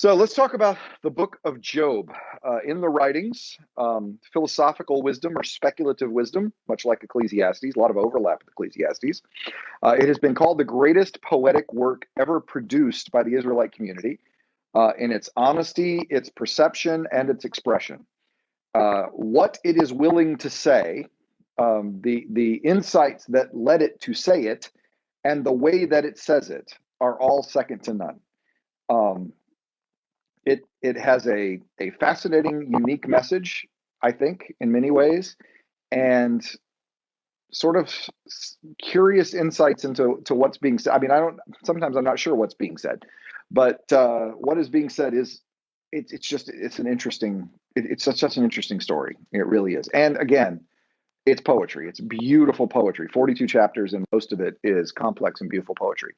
So let's talk about the book of Job. In the writings, philosophical wisdom or speculative wisdom, much like Ecclesiastes, a lot of overlap with Ecclesiastes. It has been called the greatest poetic work ever produced by the Israelite community in its honesty, its perception, and its expression. What it is willing to say, the insights that led it to say it, and the way that it says it are all second to none. Um, it has a fascinating, unique message, I think, in many ways, and sort of curious insights into what's being said. I mean, I don't. Sometimes I'm not sure what's being said, but what is being said is it's just it's an interesting. It's such an interesting story. It really is. And again, it's poetry. It's beautiful poetry. 42 chapters, and most of it is complex and beautiful poetry.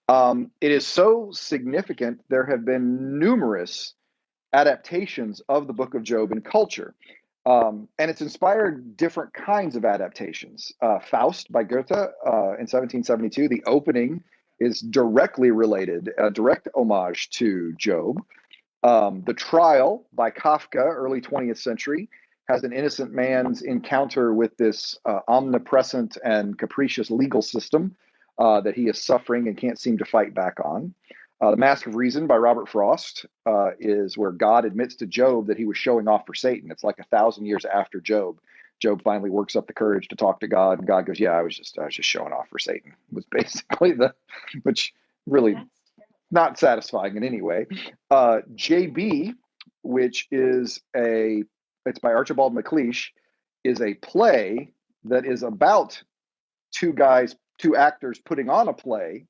It is so significant. There have been numerous adaptations of the book of Job in culture. And it's inspired different kinds of adaptations. Faust by Goethe in 1772, the opening is directly related, a direct homage to Job. The Trial by Kafka, early 20th century, has an innocent man's encounter with this omnipresent and capricious legal system that he is suffering and can't seem to fight back on. The Mask of Reason by Robert Frost is where God admits to Job that he was showing off for Satan. It's like 1,000 years after Job. Job finally works up the courage to talk to God, and God goes, "Yeah, I was just showing off for Satan." Was basically which really not satisfying in any way. JB, which is it's by Archibald MacLeish, is a play that is about two actors putting on a play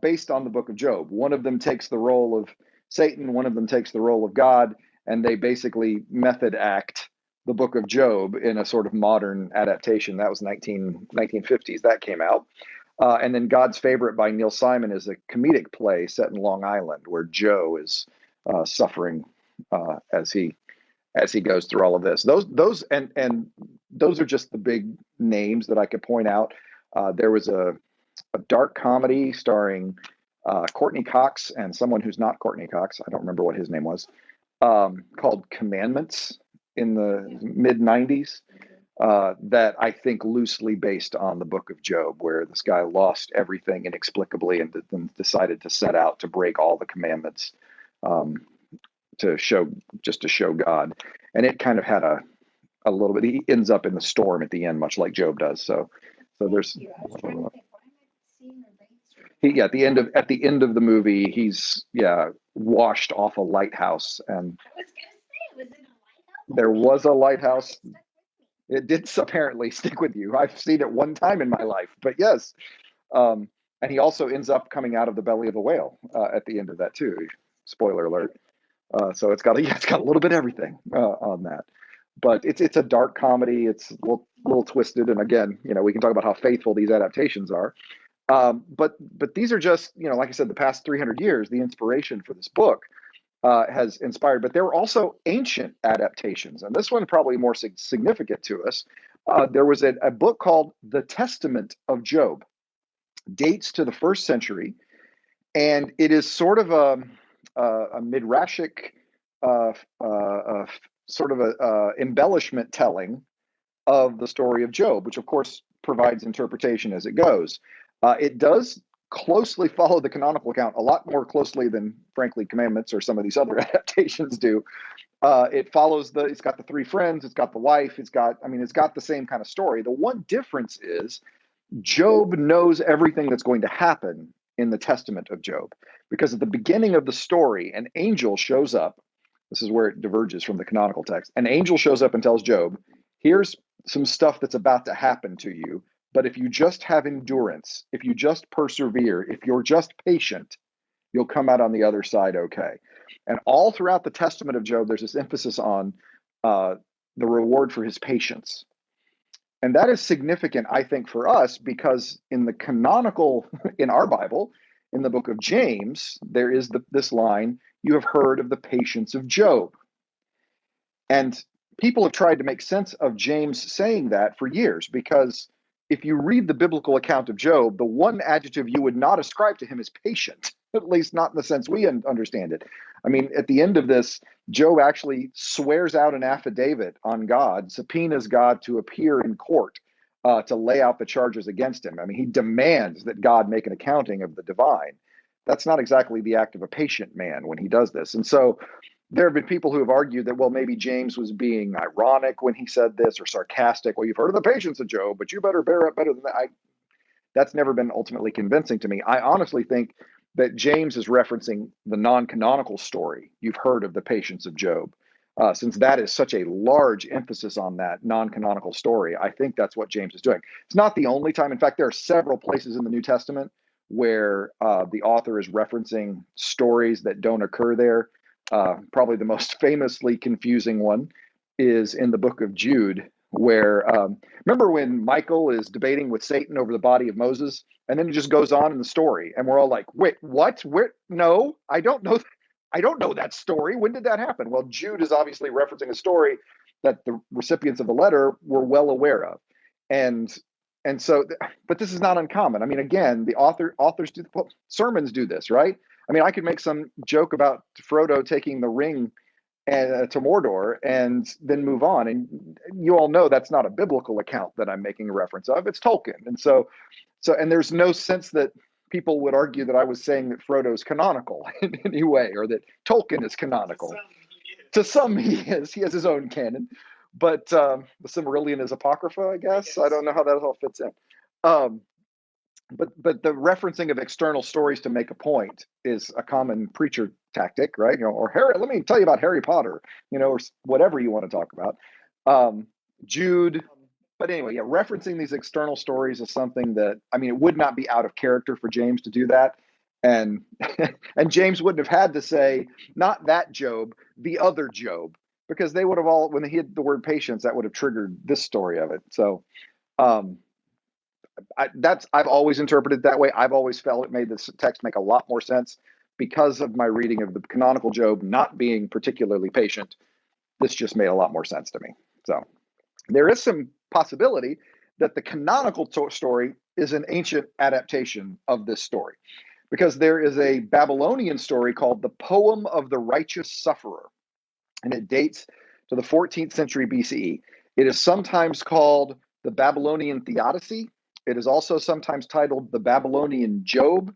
based on the book of Job. One of them takes the role of Satan, one of them takes the role of God, and they basically method act the book of Job in a sort of modern adaptation. That was 1950s. That came out. And then God's Favorite by Neil Simon is a comedic play set in Long Island where Joe is suffering as he goes through all of this. Those those are just the big names that I could point out. There was a dark comedy starring Courtney Cox and someone who's not Courtney Cox. I don't remember what his name was. Called Commandments in the mid 90s. That I think loosely based on the book of Job, where this guy lost everything inexplicably and then decided to set out to break all the commandments um, to show God. And it kind of had a little bit. He ends up in the storm at the end, much like Job does. So there's at the end of the movie, he's washed off a lighthouse, and there was a lighthouse. It did apparently stick with you. I've seen it one time in my life, but yes. And he also ends up coming out of the belly of a whale at the end of that too. Spoiler alert. So it's got a little bit of everything on that. But it's a dark comedy. It's a little twisted, and again, we can talk about how faithful these adaptations are. But these are just, like I said, the past 300 years, the inspiration for this book has inspired. But there were also ancient adaptations, and this one probably more significant to us. There was a book called The Testament of Job, dates to the first century, and it is sort of a midrashic, sort of a embellishment telling of the story of Job, which of course provides interpretation as it goes. It does closely follow the canonical account, a lot more closely than, frankly, Commandments or some of these other adaptations do. It's got the three friends, it's got the wife, it's got the same kind of story. The one difference is Job knows everything that's going to happen in the Testament of Job, because at the beginning of the story, an angel shows up. This is where it diverges from the canonical text. An angel shows up and tells Job, here's some stuff that's about to happen to you. But if you just have endurance, if you just persevere, if you're just patient, you'll come out on the other side okay. And all throughout the Testament of Job, there's this emphasis on the reward for his patience. And that is significant, I think, for us, because in the canonical, in our Bible, in the book of James, there is this line, you have heard of the patience of Job. And people have tried to make sense of James saying that for years, because if you read the biblical account of Job, the one adjective you would not ascribe to him is patient, at least not in the sense we understand it. I mean, at the end of this, Job actually swears out an affidavit on God, subpoenas God to appear in court to lay out the charges against him. I mean, he demands that God make an accounting of the divine. That's not exactly the act of a patient man when he does this. And so there have been people who have argued that, well, maybe James was being ironic when he said this or sarcastic. Well, you've heard of the patience of Job, but you better bear up better than that. That's never been ultimately convincing to me. I honestly think that James is referencing the non-canonical story. You've heard of the patience of Job. Since that is such a large emphasis on that non-canonical story, I think that's what James is doing. It's not the only time. In fact, there are several places in the New Testament where the author is referencing stories that don't occur there. Probably the most famously confusing one is in the book of Jude, where remember when Michael is debating with Satan over the body of Moses, and then it just goes on in the story, and we're all like, "Wait, what? Where? No, I don't know. I don't know that story. When did that happen?" Well, Jude is obviously referencing a story that the recipients of the letter were well aware of, and so, but this is not uncommon. I mean, again, the authors do well, sermons do this, right? I mean, I could make some joke about Frodo taking the ring to Mordor and then move on. And you all know that's not a biblical account that I'm making a reference of. It's Tolkien. And and there's no sense that people would argue that I was saying that Frodo's canonical in any way, or that Tolkien is canonical. To some, he is. He has his own canon. But the Silmarillion is Apocrypha, I guess. I don't know how that all fits in. Um, but the referencing of external stories to make a point is a common preacher tactic, right? Or Harry, let me tell you about Harry Potter, or whatever you want to talk about. Jude, but anyway, yeah, referencing these external stories is something that, I mean, it would not be out of character for James to do that. And and James wouldn't have had to say, not that Job, the other Job, because they would have all, when they hit the word patience, that would have triggered this story of it. So um, I've always interpreted it that way. I've always felt it made this text make a lot more sense because of my reading of the canonical Job not being particularly patient. This just made a lot more sense to me. So there is some possibility that the canonical story is an ancient adaptation of this story, because there is a Babylonian story called the Poem of the Righteous Sufferer, and it dates to the 14th century BCE. It is sometimes called the Babylonian Theodicy. It is also sometimes titled the Babylonian Job,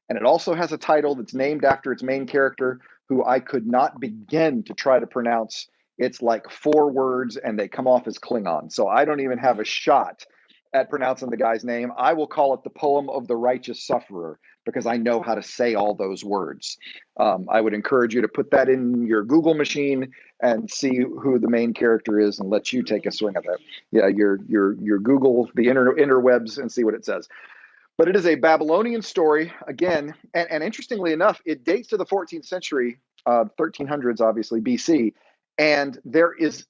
and it also has a title that's named after its main character, who I could not begin to try to pronounce. It's like 4 words, and they come off as Klingon, so I don't even have a shot at pronouncing the guy's name. I will call it the Poem of the Righteous Sufferer because I know how to say all those words. I would encourage you to put that in your Google machine and see who the main character is, and let you take a swing at that. Yeah, your Google, the interwebs, and see what it says. But it is a Babylonian story, again, and interestingly enough, it dates to the 14th century, 1300s, obviously, BC, and there is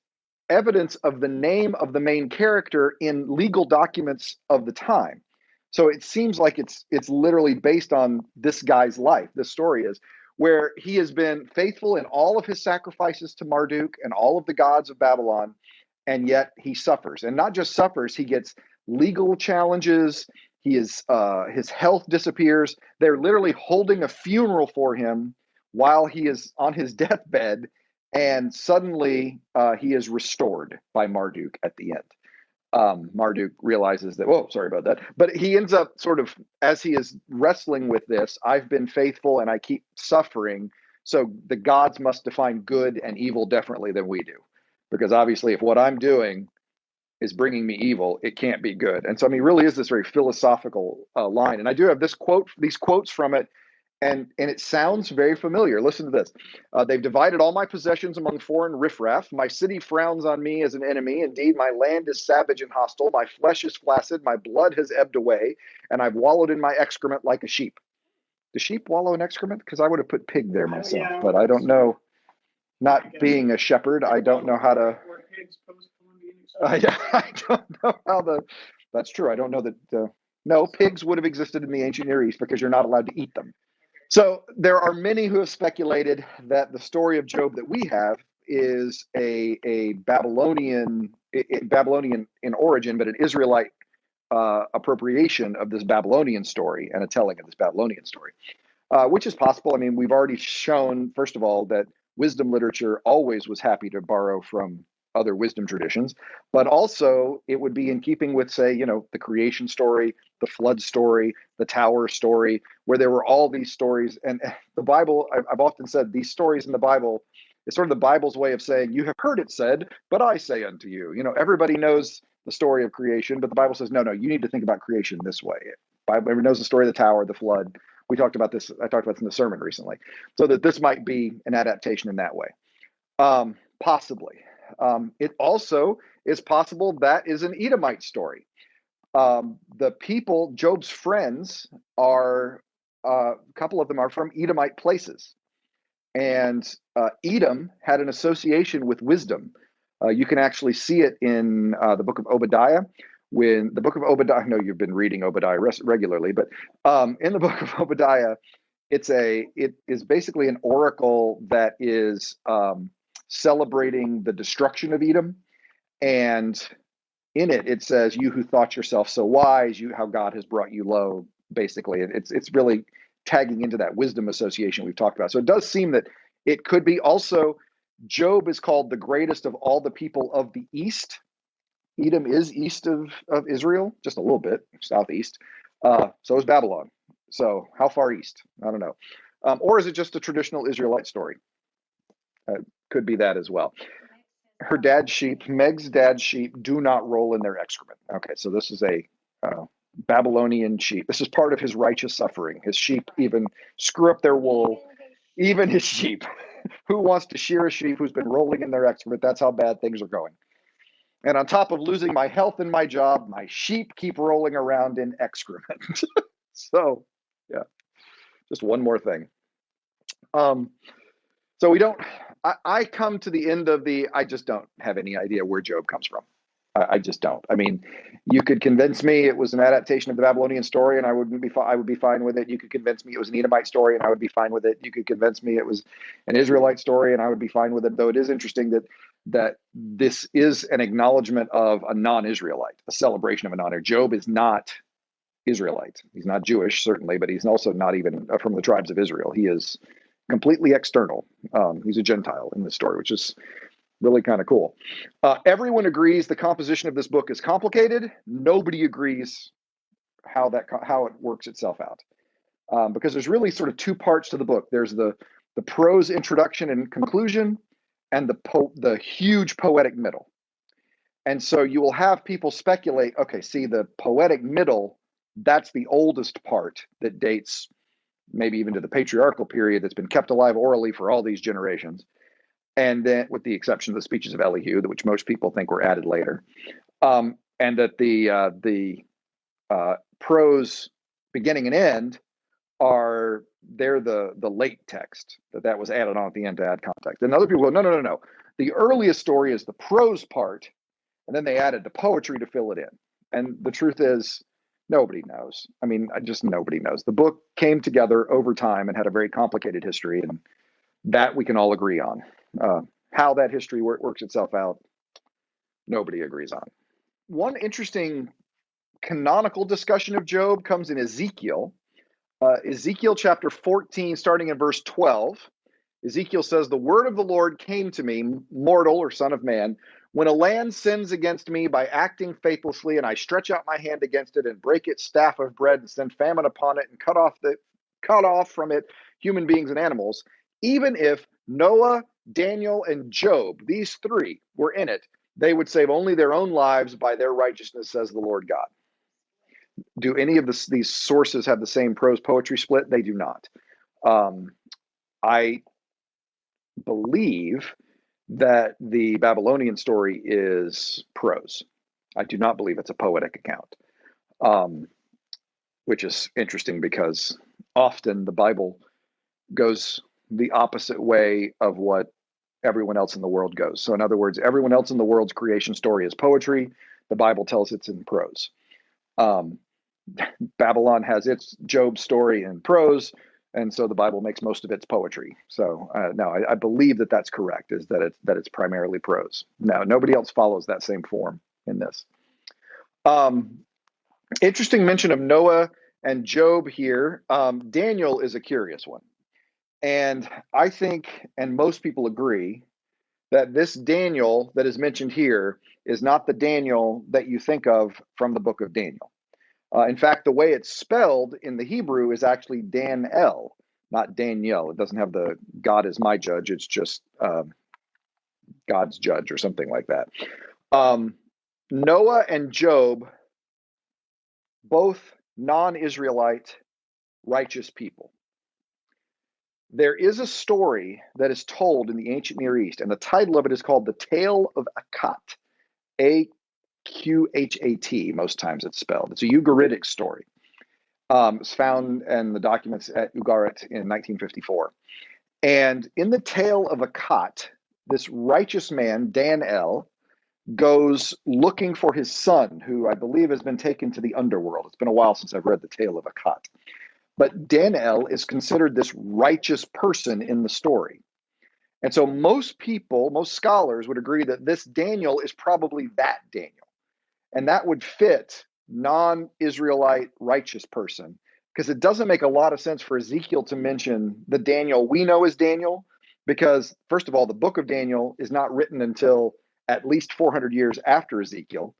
evidence of the name of the main character in legal documents of the time. So it seems like it's literally based on this guy's life. This story is where he has been faithful in all of his sacrifices to Marduk and all of the gods of Babylon, and yet he suffers. And not just suffers, he gets legal challenges. His health disappears. They're literally holding a funeral for him while he is on his deathbed, and suddenly he is restored by Marduk at the end. Marduk realizes that, whoa, sorry about that. But he ends up sort of, as he is wrestling with this, I've been faithful and I keep suffering. So the gods must define good and evil differently than we do. Because obviously, if what I'm doing is bringing me evil, it can't be good. And so, I mean, really is this very philosophical line. And I do have these quotes from it, and it sounds very familiar. Listen to this. They've divided all my possessions among foreign riffraff. My city frowns on me as an enemy. Indeed, my land is savage and hostile. My flesh is flaccid. My blood has ebbed away, and I've wallowed in my excrement like a sheep. Do sheep wallow in excrement? Because I would have put pig there myself, but I don't know. Not being a shepherd, I don't know how to. I don't know how that's true. I don't know that. No, pigs would have existed in the ancient Near East because you're not allowed to eat them. So there are many who have speculated that the story of Job that we have is a Babylonian in origin, but an Israelite appropriation of this Babylonian story and a telling of this Babylonian story, which is possible. I mean, we've already shown, first of all, that wisdom literature always was happy to borrow from other wisdom traditions, but also it would be in keeping with, say, the creation story, the flood story, the tower story, where there were all these stories. And the Bible, I've often said, these stories in the Bible is sort of the Bible's way of saying, you have heard it said, but I say unto you. Everybody knows the story of creation, but the Bible says, no, you need to think about creation this way. Everyone knows the story of the tower, the flood. We talked about this. I talked about this in the sermon recently. So that this might be an adaptation in that way. Possibly. It also is possible that is an Edomite story. The people, Job's friends, are a couple of them are from Edomite places. And Edom had an association with wisdom. You can actually see it in the book of Obadiah. When the book of Obadiah, I know you've been reading Obadiah regularly, but in the book of Obadiah, it is basically an oracle that is celebrating the destruction of Edom. And in it says, you who thought yourself so wise, how God has brought you low, basically. It's really tagging into that wisdom association we've talked about. So it does seem that it could be. Also, Job is called the greatest of all the people of the East. Edom is east of Israel, just a little bit, southeast. So is Babylon. So how far east? I don't know. Or is it just a traditional Israelite story? Could be that as well. Meg's dad's sheep do not roll in their excrement. Okay, so this is a Babylonian sheep. This is part of his righteous suffering. His sheep even screw up their wool, even his sheep. Who wants to shear a sheep who's been rolling in their excrement? That's how bad things are going. And on top of losing my health and my job, my sheep keep rolling around in excrement. So, yeah, just one more thing. So we don't, I come to the end of I just don't have any idea where Job comes from. I just don't. I mean, you could convince me it was an adaptation of the Babylonian story, and I would be fine with it. You could convince me it was an Edomite story, and I would be fine with it. You could convince me it was an Israelite story, and I would be fine with it. Though it is interesting that this is an acknowledgement of a non-Israelite, a celebration of a non-Israelite. Job is not Israelite. He's not Jewish, certainly, but he's also not even from the tribes of Israel. He is completely external. He's a Gentile in this story, which is really kind of cool. Everyone agrees the composition of this book is complicated. Nobody agrees how it works itself out, because there's really sort of two parts to the book. There's the prose introduction and conclusion, and the huge poetic middle. And so you will have people speculate, okay, see, the poetic middle, that's the oldest part that dates maybe even to the patriarchal period, that's been kept alive orally for all these generations. And then, with the exception of the speeches of Elihu, which most people think were added later, and that the prose beginning and end they're the late text, that was added on at the end to add context. And other people go, no. The earliest story is the prose part, and then they added the poetry to fill it in. And the truth is, nobody knows. I mean, just nobody knows. The book came together over time and had a very complicated history, and that we can all agree on. How that history works itself out, nobody agrees on. One interesting canonical discussion of Job comes in Ezekiel. Ezekiel chapter 14, starting in verse 12. Ezekiel says, "The word of the Lord came to me, mortal or son of man, when a land sins against me by acting faithlessly, and I stretch out my hand against it and break its staff of bread and send famine upon it and cut off from it human beings and animals, even if Noah, Daniel, and Job, these three, were in it, they would save only their own lives by their righteousness, says the Lord God." Do any of these sources have the same prose poetry split? They do not. I believe that the Babylonian story is prose. I do not believe it's a poetic account, which is interesting because often the Bible goes the opposite way of what everyone else in the world goes. So in other words, everyone else in the world's creation story is poetry. The Bible tells it's in prose. Babylon has its Job story in prose, and so the Bible makes most of its poetry. So no, I believe that that's correct, is that it's primarily prose. No, nobody else follows that same form in this. Interesting mention of Noah and Job here. Daniel is a curious one. And I think, and most people agree, that this Daniel that is mentioned here is not the Daniel that you think of from the book of Daniel. In fact, the way it's spelled in the Hebrew is actually Dan-el, not Daniel. It doesn't have the God is my judge. It's just God's judge or something like that. Noah and Job, both non-Israelite righteous people. There is a story that is told in the ancient Near East, and the title of it is called The Tale of Akhat, A-Q-H-A-T, most times it's spelled. It's a Ugaritic story. It's found in the documents at Ugarit in 1954. And in the Tale of Akhat, this righteous man, Dan-el, goes looking for his son, who I believe has been taken to the underworld. It's been a while since I've read the Tale of Akhat. But Dan-el is considered this righteous person in the story. And so most people, most scholars would agree that this Daniel is probably that Daniel. And that would fit non-Israelite righteous person, because it doesn't make a lot of sense for Ezekiel to mention the Daniel we know as Daniel, because first of all, the book of Daniel is not written until at least 400 years after Ezekiel.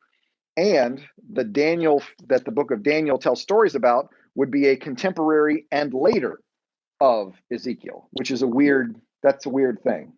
And the Daniel that the book of Daniel tells stories about would be a contemporary and later of Ezekiel, which is that's a weird thing.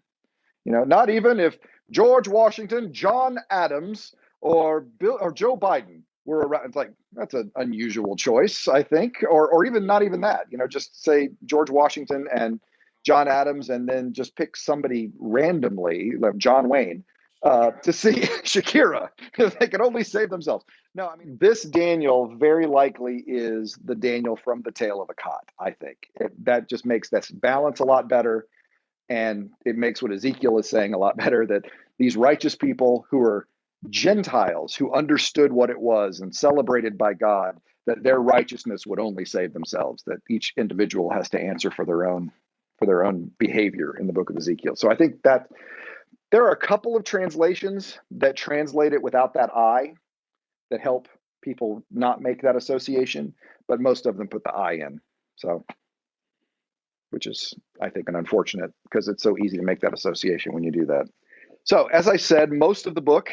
Not even if George Washington, John Adams, or Joe Biden were around. It's like, that's an unusual choice, I think, or even not even that. Just say George Washington and John Adams, and then just pick somebody randomly, like John Wayne, to see Shakira. They can only save themselves. No, I mean, this Daniel very likely is the Daniel from the Tale of Akkad, I think. That just makes this balance a lot better. And it makes what Ezekiel is saying a lot better, that these righteous people who are Gentiles, who understood what it was and celebrated by God, that their righteousness would only save themselves, that each individual has to answer for their own behavior in the book of Ezekiel. So I think that there are a couple of translations that translate it without that I, that help people not make that association, but most of them put the I in. So, which is, I think, an unfortunate, because it's so easy to make that association when you do that. So, as I said, most of the book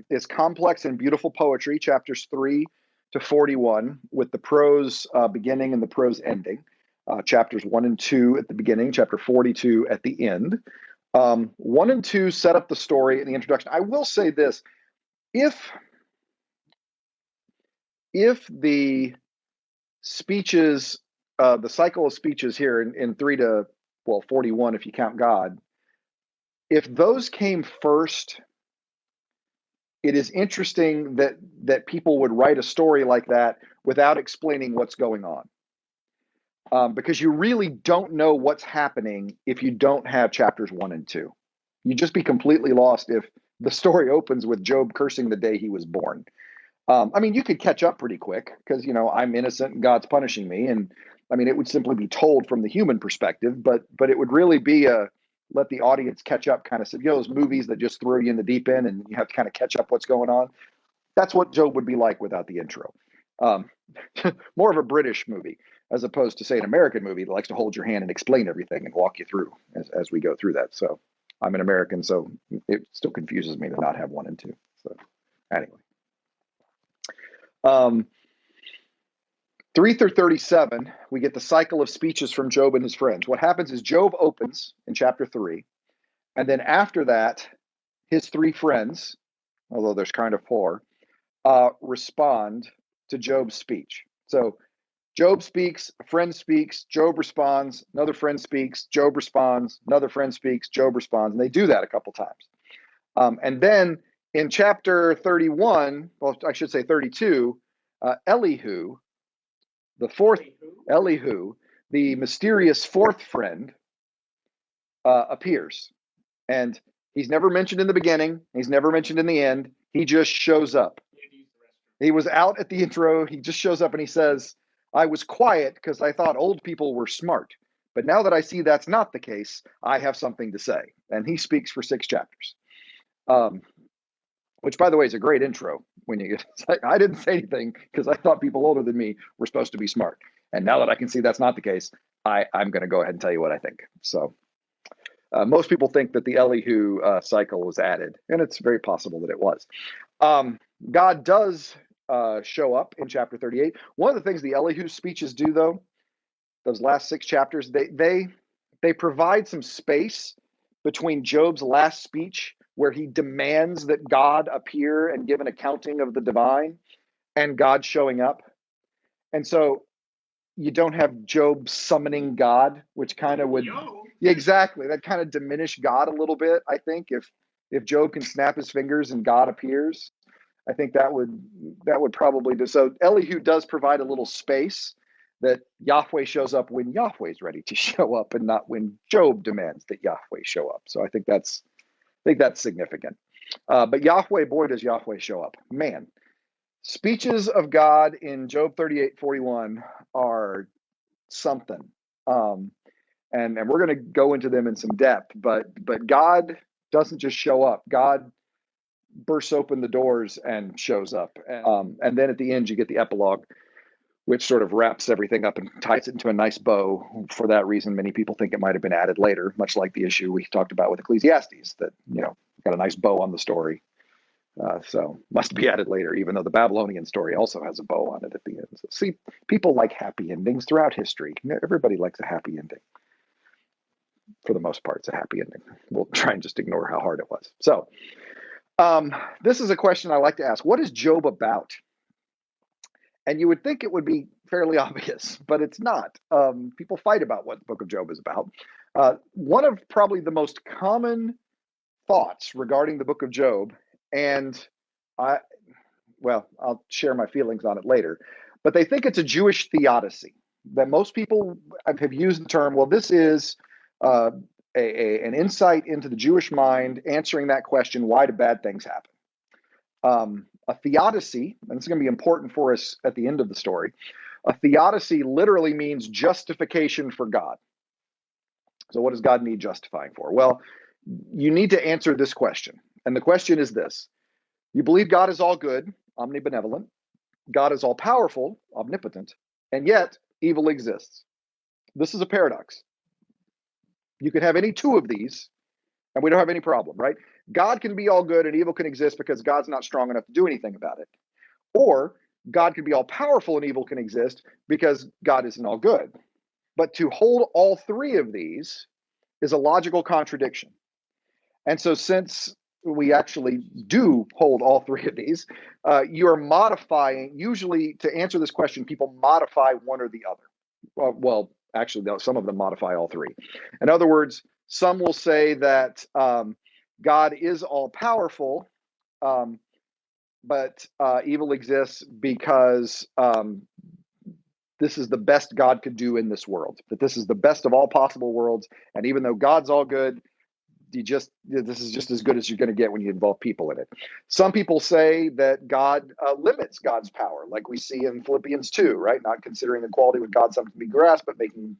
is complex and beautiful poetry, chapters 3 to 41, with the prose beginning and the prose ending. Chapters 1 and 2 at the beginning, chapter 42 at the end. 1 and 2 set up the story in the introduction. I will say this: if the speeches, the cycle of speeches here in 3 to 41, if you count God, if those came first, it is interesting that people would write a story like that without explaining what's going on, because you really don't know what's happening if you don't have chapters 1 and 2. You'd just be completely lost if the story opens with Job cursing the day he was born. I mean, you could catch up pretty quick, because I'm innocent and God's punishing me, and I mean, it would simply be told from the human perspective, but it would really be a let the audience catch up kind of, those movies that just throw you in the deep end and you have to kind of catch up what's going on. That's what Job would be like without the intro. More of a British movie, as opposed to, say, an American movie that likes to hold your hand and explain everything and walk you through as we go through that. So I'm an American, so it still confuses me to not have 1 and 2. So anyway. 3 through 37, we get the cycle of speeches from Job and his friends. What happens is Job opens in chapter 3, and then after that, his 3 friends, although there's kind of 4, respond to Job's speech. So Job speaks, a friend speaks, Job responds, another friend speaks, Job responds, another friend speaks, Job responds, and they do that a couple times. And then in chapter 31, well, I should say 32, Elihu, the mysterious 4th friend, appears. And he's never mentioned in the beginning. He's never mentioned in the end. He just shows up. He was out at the intro. He just shows up and he says, I was quiet because I thought old people were smart. But now that I see that's not the case, I have something to say. And he speaks for 6 chapters. Which, by the way, is a great intro. when you get, it's like, I didn't say anything because I thought people older than me were supposed to be smart. And now that I can see that's not the case, I'm going to go ahead and tell you what I think. So most people think that the Elihu cycle was added, and it's very possible that it was. God does show up in chapter 38. One of the things the Elihu speeches do, though, those last 6 chapters, they provide some space between Job's last speech, where he demands that God appear and give an accounting of the divine, and God showing up. And so you don't have Job summoning God, which kind of would, yeah, exactly, that kind of diminish God a little bit. I think if Job can snap his fingers and God appears, I think that would probably do. So Elihu does provide a little space that Yahweh shows up when Yahweh's ready to show up, and not when Job demands that Yahweh show up. So I think that's significant. But Yahweh, boy, does Yahweh show up, man. Speeches of God in Job 38:41 are something. And we're going to go into them in some depth, but God doesn't just show up. God bursts open the doors and shows up. And then at the end, you get the epilogue, which sort of wraps everything up and ties it into a nice bow. For that reason, many people think it might have been added later, much like the issue we talked about with Ecclesiastes, that, got a nice bow on the story. So must be added later, even though the Babylonian story also has a bow on it at the end. So, see, people like happy endings throughout history. Everybody likes a happy ending. For the most part, it's a happy ending. We'll try and just ignore how hard it was. So this is a question I like to ask. What is Job about? And you would think it would be fairly obvious, but it's not. People fight about what the book of Job is about. One of probably the most common thoughts regarding the book of Job, and I'll share my feelings on it later, but they think it's a Jewish theodicy. That most people have used the term, well, this is an insight into the Jewish mind, answering that question, why do bad things happen? A theodicy, and it's going to be important for us at the end of the story, a theodicy literally means justification for God. So what does God need justifying for? Well, you need to answer this question. And the question is this: you believe God is all good, omnibenevolent, God is all powerful, omnipotent, and yet evil exists. This is a paradox. You could have any two of these, and we don't have any problem, right? God can be all good and evil can exist because God's not strong enough to do anything about it. Or God can be all powerful and evil can exist because God isn't all good. But to hold all three of these is a logical contradiction. And so since we actually do hold all three of these, you're modifying, usually to answer this question, people modify one or the other. Well, actually, some of them modify all three. In other words, some will say that God is all powerful, but evil exists because this is the best God could do in this world, that this is the best of all possible worlds. And even though God's all good, this is just as good as you're going to get when you involve people in it. Some people say that God limits God's power, like we see in Philippians 2, right? Not considering equality with God something to be grasped, but making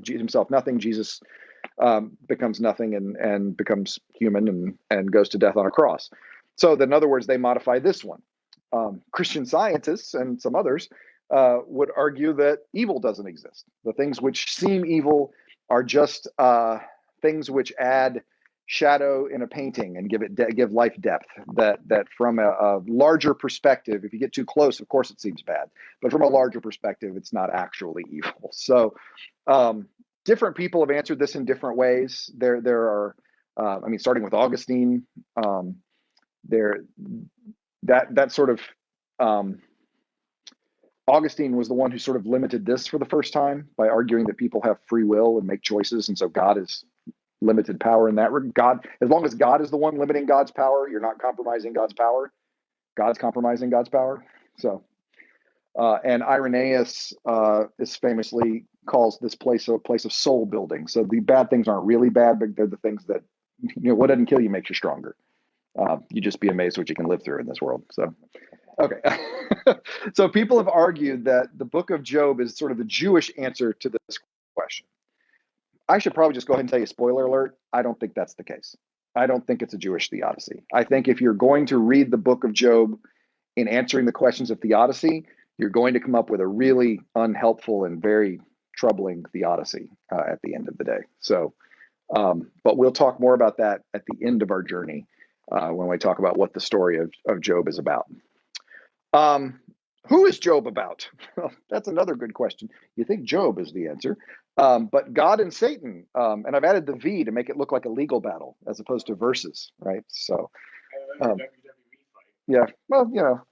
himself nothing. Jesus becomes nothing and becomes human and goes to death on a cross. So in other words, they modify this one. Christian scientists and some others would argue that evil doesn't exist. The things which seem evil are just things which add shadow in a painting and give life depth. That from a larger perspective, if you get too close, of course it seems bad, but from a larger perspective, it's not actually evil. So different people have answered this in different ways. There are, starting with Augustine, Augustine was the one who sort of limited this for the first time by arguing that people have free will and make choices, and so God is limited power in that regard. As long as God is the one limiting God's power, you're not compromising God's power. God's compromising God's power. So, and Irenaeus is famously calls this place a place of soul building. So the bad things aren't really bad, but they're the things that, what doesn't kill you makes you stronger. You just be amazed what you can live through in this world. So, okay. So people have argued that the book of Job is sort of the Jewish answer to this question. I should probably just go ahead and tell you, spoiler alert, I don't think that's the case. I don't think it's a Jewish theodicy. I think if you're going to read the book of Job in answering the questions of theodicy, you're going to come up with a really unhelpful and very troubling theodicy at the end of the day. So, but we'll talk more about that at the end of our journey when we talk about what the story of Job is about. Who is Job about? Well, that's another good question. You think Job is the answer, but God and Satan, and I've added the V to make it look like a legal battle as opposed to verses, right? So, yeah, well,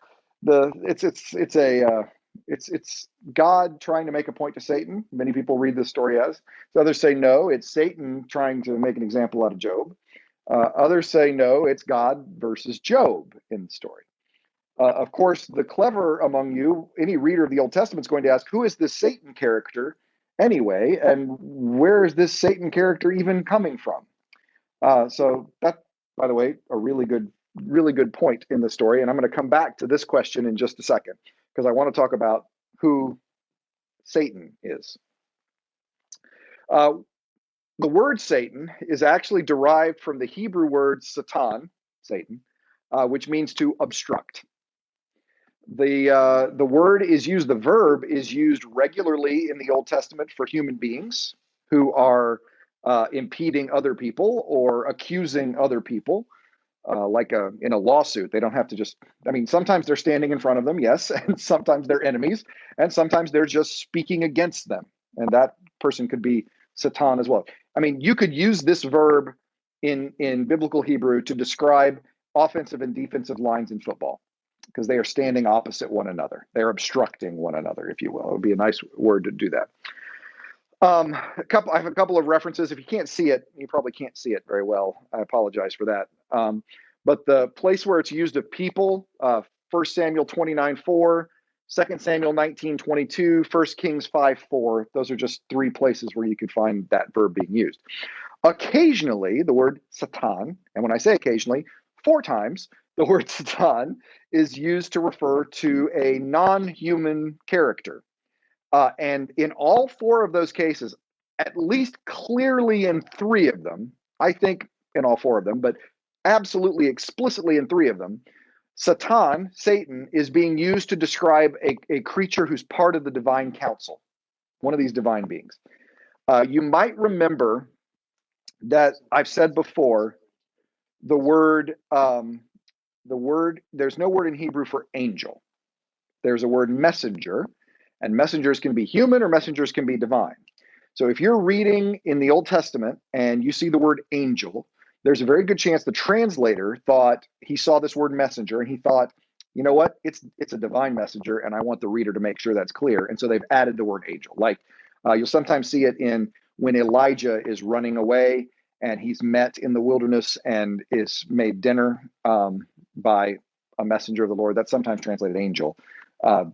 it's God trying to make a point to Satan. Many people read this story as. So others say no, it's Satan trying to make an example out of Job. Others say no, it's God versus Job in the story. Of course, the clever among you, any reader of the Old Testament is going to ask, who is this Satan character anyway? And where is this Satan character even coming from? So that, by the way, a really good point in the story. And I'm going to come back to this question in just a second, because I want to talk about who Satan is. The word Satan is actually derived from the Hebrew word Satan, Satan, which means to obstruct. The word is used, the verb is used regularly in the Old Testament for human beings who are impeding other people or accusing other people, like in a lawsuit. They don't have to just, I mean, sometimes they're standing in front of them, yes, and sometimes they're enemies, and sometimes they're just speaking against them. And that person could be Satan as well. I mean, you could use this verb in biblical Hebrew to describe offensive and defensive lines in football, because they are standing opposite one another. They're obstructing one another, if you will. It would be a nice word to do that. I have a couple of references. If you can't see it, you probably can't see it very well. I apologize for that. But the place where it's used of people, 1 Samuel 29:4, 2 Samuel 19:22, 1 Kings 5:4. Those are just three places where you could find that verb being used. Occasionally, the word Satan, and when I say occasionally, 4 times, the word Satan is used to refer to a non-human character. And in all 4 of those cases, at least clearly in 3 of them, I think in all 4 of them, but absolutely explicitly in 3 of them, Satan, is being used to describe a creature who's part of the divine council, one of these divine beings. You might remember that I've said before, the word, there's no word in Hebrew for angel. There's a word messenger, and messengers can be human or messengers can be divine. So if you're reading in the Old Testament and you see the word angel, there's a very good chance the translator thought he saw this word messenger and he thought, you know what, it's a divine messenger, and I want the reader to make sure that's clear. And so they've added the word angel. Like you'll sometimes see it in when Elijah is running away and he's met in the wilderness and is made dinner by a messenger of the Lord. That's sometimes translated angel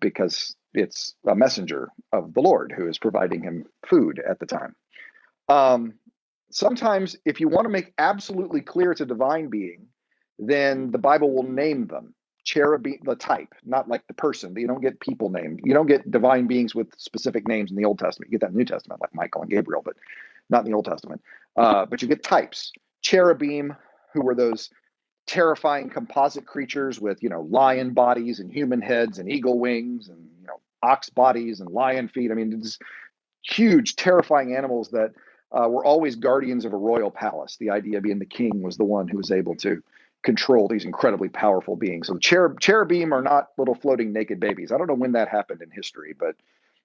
because it's a messenger of the Lord who is providing him food at the time. Sometimes, if you want to make absolutely clear it's a divine being, then the Bible will name them. Cherubim, the type, not like the person. You don't get people named. You don't get divine beings with specific names in the Old Testament. You get that in the New Testament, like Michael and Gabriel, but not in the Old Testament. But you get types. Cherubim, who were those terrifying composite creatures with, lion bodies and human heads and eagle wings and, ox bodies and lion feet. I mean, it's huge, terrifying animals that were always guardians of a royal palace. The idea being the king was the one who was able to control these incredibly powerful beings. So cherubim are not little floating naked babies. I don't know when that happened in history, but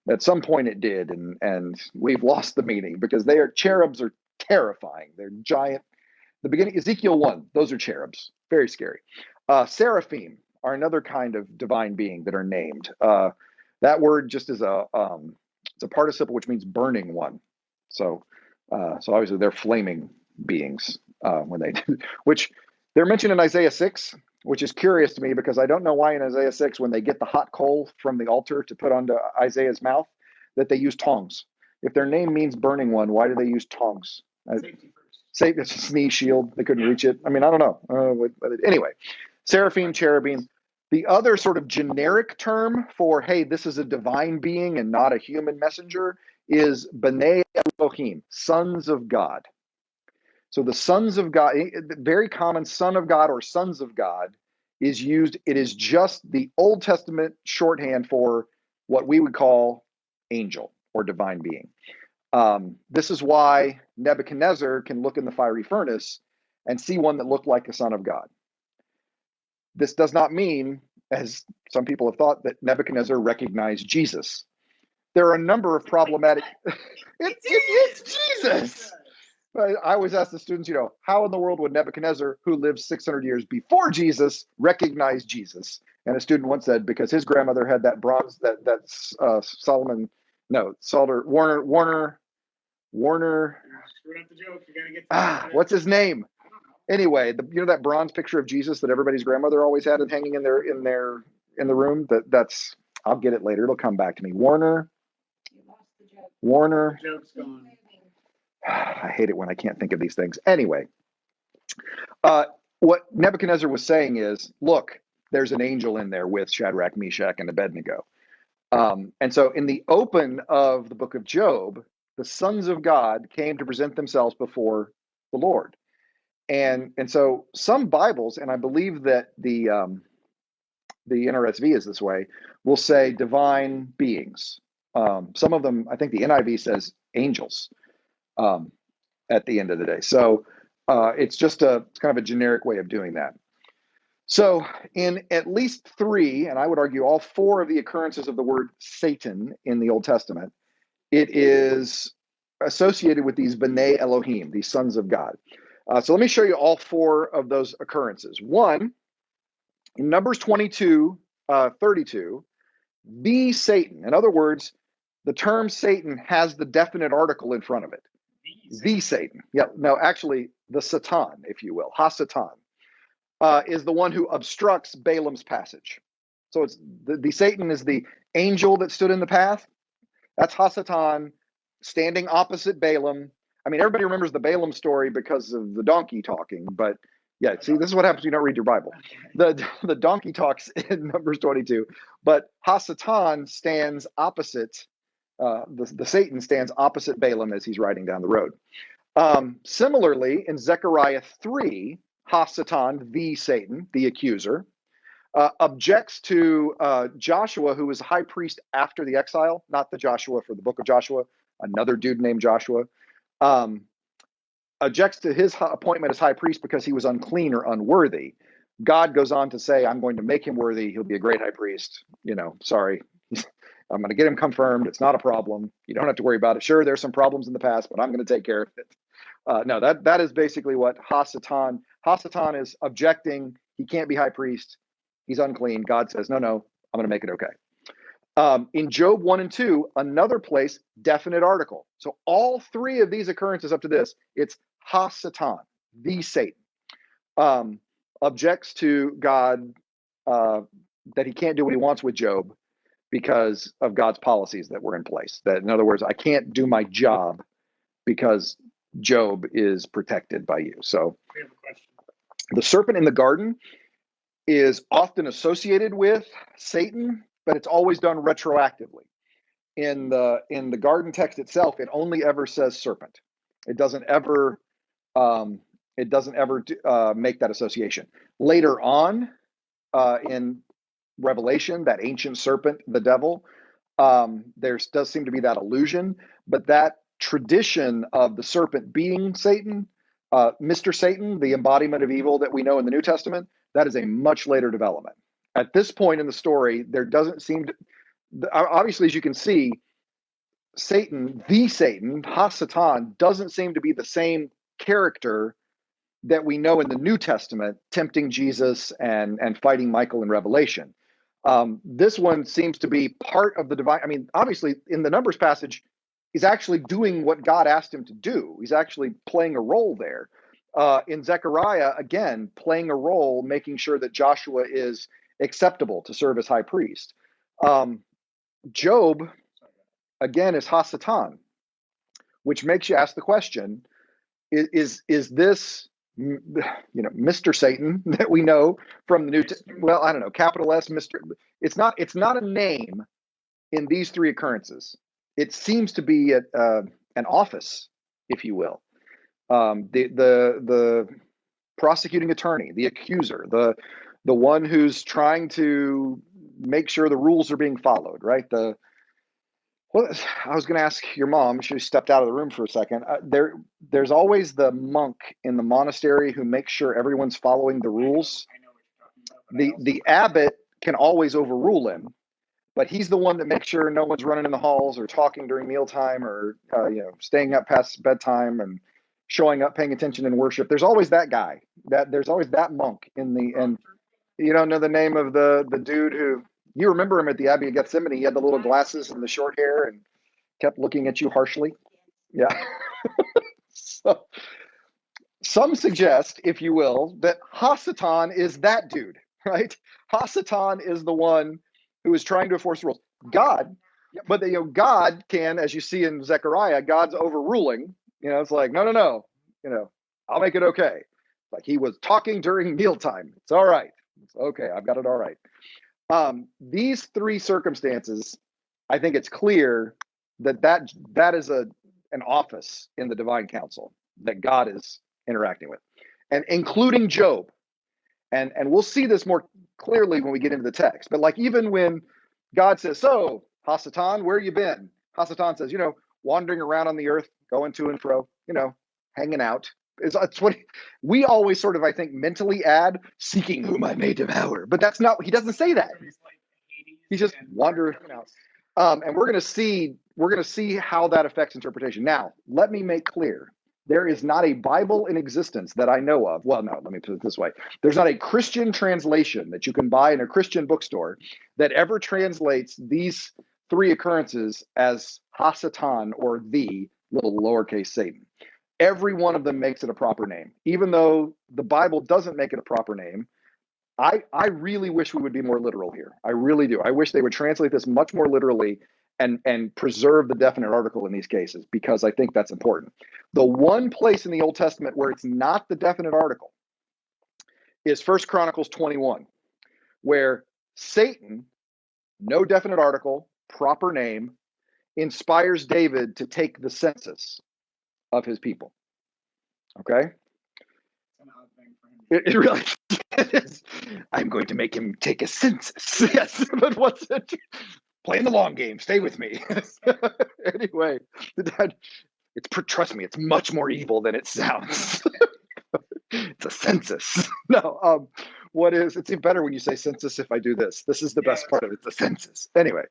at some point it did, and we've lost the meaning because cherubs are terrifying. They're giant. The beginning, Ezekiel 1, those are cherubs, very scary. Seraphim are another kind of divine being that are named. That word just is it's a participle which means burning one. So obviously they're flaming beings when they do, which they're mentioned in Isaiah 6, which is curious to me because I don't know why in Isaiah 6, when they get the hot coal from the altar to put onto Isaiah's mouth, that they use tongs. If their name means burning one, why do they use tongs? Say it's a sneeze shield. They couldn't reach it. I mean, I don't know. Anyway, seraphim, cherubim. The other sort of generic term for, hey, this is a divine being and not a human messenger is B'nai Elohim, sons of God. So the sons of God, very common son of God or sons of God is used. It is just the Old Testament shorthand for what we would call angel or divine being. This is why Nebuchadnezzar can look in the fiery furnace and see one that looked like the Son of God. This does not mean, as some people have thought, that Nebuchadnezzar recognized Jesus. There are a number of problematic. It's Jesus. I always ask the students, how in the world would Nebuchadnezzar, who lived 600 years before Jesus, recognize Jesus? And a student once said, because his grandmother had that bronze, that's Solomon, no, Warner. Screwing up the joke. You gotta get What's his name? Anyway, that bronze picture of Jesus that everybody's grandmother always had hanging in the room. That's I'll get it later. It'll come back to me. Warner. The joke's gone. I hate it when I can't think of these things. Anyway, what Nebuchadnezzar was saying is, look, there's an angel in there with Shadrach, Meshach, and Abednego. And so in the open of the book of Job, the sons of God came to present themselves before the Lord. And so some Bibles, and I believe that the NRSV is this way, will say divine beings. Some of them, I think the NIV says angels at the end of the day. So it's kind of a generic way of doing that. So in at least 3, and I would argue all 4 of the occurrences of the word Satan in the Old Testament, it is associated with these B'nai Elohim, these sons of God. So let me show you all 4 of those occurrences. One, in Numbers 22, 32, the Satan. In other words, the term Satan has the definite article in front of it. The Satan. Yeah, no, actually, the Satan, if you will, Ha-Satan, is the one who obstructs Balaam's passage. So it's the Satan is the angel that stood in the path. That's Ha-Satan standing opposite Balaam. I mean, everybody remembers the Balaam story because of the donkey talking, but yeah, see, this is what happens when you don't read your Bible. The donkey talks in Numbers 22, but Ha-Satan stands opposite, the Satan stands opposite Balaam as he's riding down the road. Similarly, in Zechariah 3, Ha-Satan, the Satan, the accuser, objects to Joshua, who was high priest after the exile, not the Joshua for the book of Joshua, another dude named Joshua. Objects to his appointment as high priest because he was unclean or unworthy. God goes on to say, I'm going to make him worthy. He'll be a great high priest. Sorry. I'm going to get him confirmed. It's not a problem. You don't have to worry about it. Sure, there's some problems in the past, but I'm going to take care of it. No, that is basically what Ha-Satan is objecting. He can't be high priest. He's unclean. God says, no, I'm going to make it okay. In Job 1 and 2, another place, definite article. So all 3 of these occurrences up to this, it's Ha-Satan, the Satan, objects to God that he can't do what he wants with Job because of God's policies that were in place. That, in other words, I can't do my job because Job is protected by you. So We have a question. the serpent in the garden is often associated with Satan, but it's always done retroactively. In the garden text itself, it only ever says serpent. It doesn't ever make that association. Later on in Revelation, that ancient serpent, the devil, there does seem to be that allusion, but that tradition of the serpent being Satan, Mr. Satan, the embodiment of evil that we know in the New Testament, that is a much later development. At this point in the story, there doesn't seem to, obviously, as you can see, Satan, the Satan, Ha-Satan, doesn't seem to be the same character that we know in the New Testament, tempting Jesus and fighting Michael in Revelation. This one seems to be part of the divine. I mean, obviously, in the Numbers passage, he's actually doing what God asked him to do. He's actually playing a role there. In Zechariah, again, playing a role, making sure that Joshua is acceptable to serve as high priest. Job, again, is Ha-Satan, which makes you ask the question: Is this, Mr. Satan that we know from the New? Well, I don't know, capital S, Mr. It's not a name in these 3 occurrences. It seems to be an office, if you will. The prosecuting attorney, the accuser, the one who's trying to make sure the rules are being followed, right? Well, I was going to ask your mom. She stepped out of the room for a second. There's always the monk in the monastery who makes sure everyone's following the rules. I know what you're talking about. But I also- The abbot can always overrule him, but he's the one that makes sure no one's running in the halls or talking during mealtime or staying up past bedtime and showing up, paying attention in worship. There's always that guy. There's always that monk and you don't know the name of the dude who you remember him at the Abbey of Gethsemane. He had the little glasses and the short hair and kept looking at you harshly. Yeah. So, some suggest, if you will, that Hasatan is that dude, right? Hasatan is the one who is trying to enforce rules. God, but God can, as you see in Zechariah, God's overruling. It's like, no, I'll make it okay. Like he was talking during mealtime. It's all right. It's okay. I've got it all right. These three circumstances, I think it's clear that is an office in the divine council that God is interacting with, and including Job. And we'll see this more clearly when we get into the text. But like even when God says, "So, Hasatan, where you been?" Hasatan says, wandering around on the earth, going to and fro, hanging out. It's what we always sort of, I think, mentally add, seeking whom I may devour. But that's not, he doesn't say that. He's just wandering out. And we're going to see how that affects interpretation. Now, let me make clear, there is not a Bible in existence that I know of. Well, no, let me put it this way. There's not a Christian translation that you can buy in a Christian bookstore that ever translates these three occurrences as Hasatan or the little lowercase Satan. Every one of them makes it a proper name. Even though the Bible doesn't make it a proper name, I really wish we would be more literal here. I really do. I wish they would translate this much more literally and preserve the definite article in these cases, because I think that's important. The one place in the Old Testament where it's not the definite article is 1 Chronicles 21, where Satan, no definite article, proper name, inspires David to take the census of his people. Okay? It really is. I'm going to make him take a census. Yes, but what's it? Playing the long game. Stay with me. Anyway, trust me, it's much more evil than it sounds. It's a census. No, it's even better when you say census if I do this. This is the best part of it, the census. Anyway,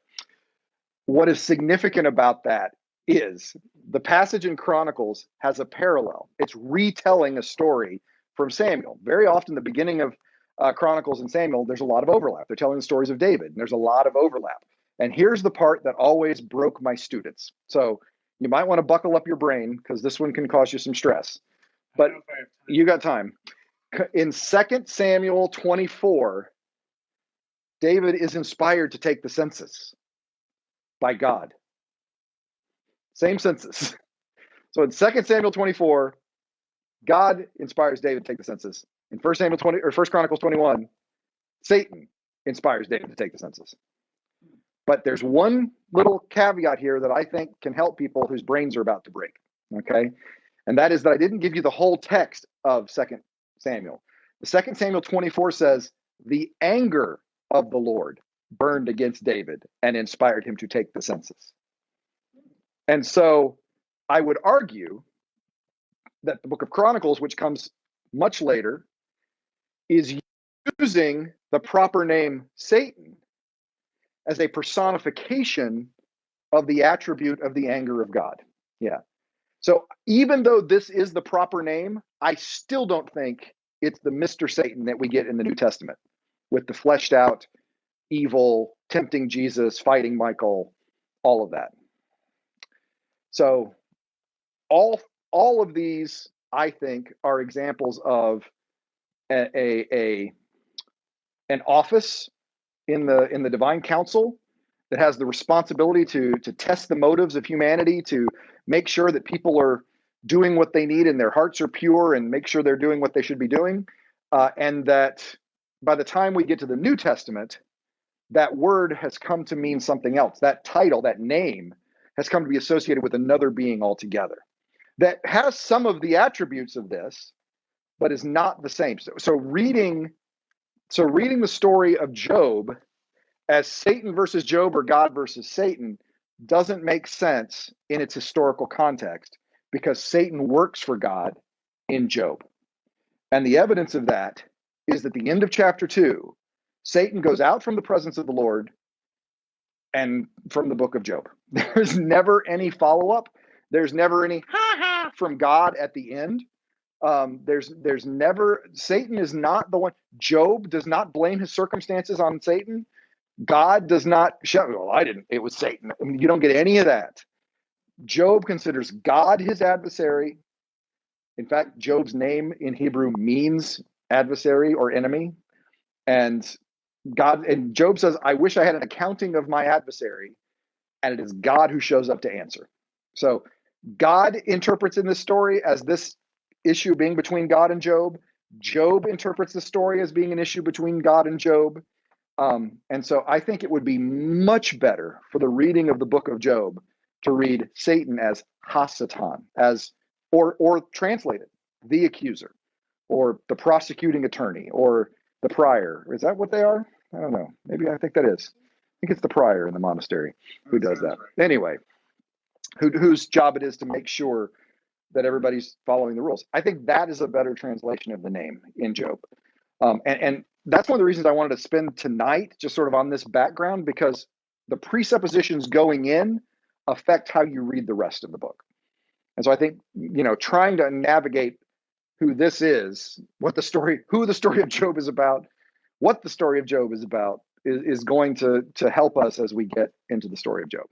what is significant about that is the passage in Chronicles has a parallel. It's retelling a story from Samuel. Very often, the beginning of Chronicles and Samuel, there's a lot of overlap. They're telling the stories of David, and there's a lot of overlap. And here's the part that always broke my students. So you might want to buckle up your brain because this one can cause you some stress. But you got time. In 2 Samuel 24, David is inspired to take the census by God. Same census. So in 2 Samuel 24, God inspires David to take the census. In 1 Chronicles 21, Satan inspires David to take the census. But there's one little caveat here that I think can help people whose brains are about to break. Okay? And that is that I didn't give you the whole text of 2 Samuel. The 2 Samuel 24 says, the anger of the Lord burned against David and inspired him to take the census. And so I would argue that the book of Chronicles, which comes much later, is using the proper name Satan as a personification of the attribute of the anger of God. Yeah. So even though this is the proper name, I still don't think it's the Mr. Satan that we get in the New Testament with the fleshed out, evil, tempting Jesus, fighting Michael, all of that. So all of these, I think, are examples of an office in the divine council that has the responsibility to test the motives of humanity, to make sure that people are doing what they need and their hearts are pure, and make sure they're doing what they should be doing. And that by the time we get to the New Testament, that word has come to mean something else. That title, that name, has come to be associated with another being altogether that has some of the attributes of this, but is not the same. So reading So reading the story of Job as Satan versus Job or God versus Satan doesn't make sense in its historical context because Satan works for God in Job. And the evidence of that is at the end of chapter 2, Satan goes out from the presence of the Lord and from the book of Job. There's never any follow-up. There's never any ha ha from God at the end. There's never, Satan is not the one. Job does not blame his circumstances on Satan. God does not shout, well, I didn't, it was Satan. I mean, you don't get any of that. Job considers God his adversary. In fact, Job's name in Hebrew means adversary or enemy. And Job says, I wish I had an accounting of my adversary. And it is God who shows up to answer. So God interprets in this story as this issue being between God and Job. Job interprets the story as being an issue between God and Job. And so I think it would be much better for the reading of the book of Job to read Satan as Hasatan, or translated, the accuser, or the prosecuting attorney, or the prior. Is that what they are? I don't know. Maybe I think that is. I think it's the prior in the monastery who does that. Right. Anyway, whose job it is to make sure that everybody's following the rules. I think that is a better translation of the name in Job. And that's one of the reasons I wanted to spend tonight just sort of on this background, because the presuppositions going in affect how you read the rest of the book. And so I think, trying to navigate who this is, who the story of Job is about, what the story of Job is about, is going to help us as we get into the story of Job.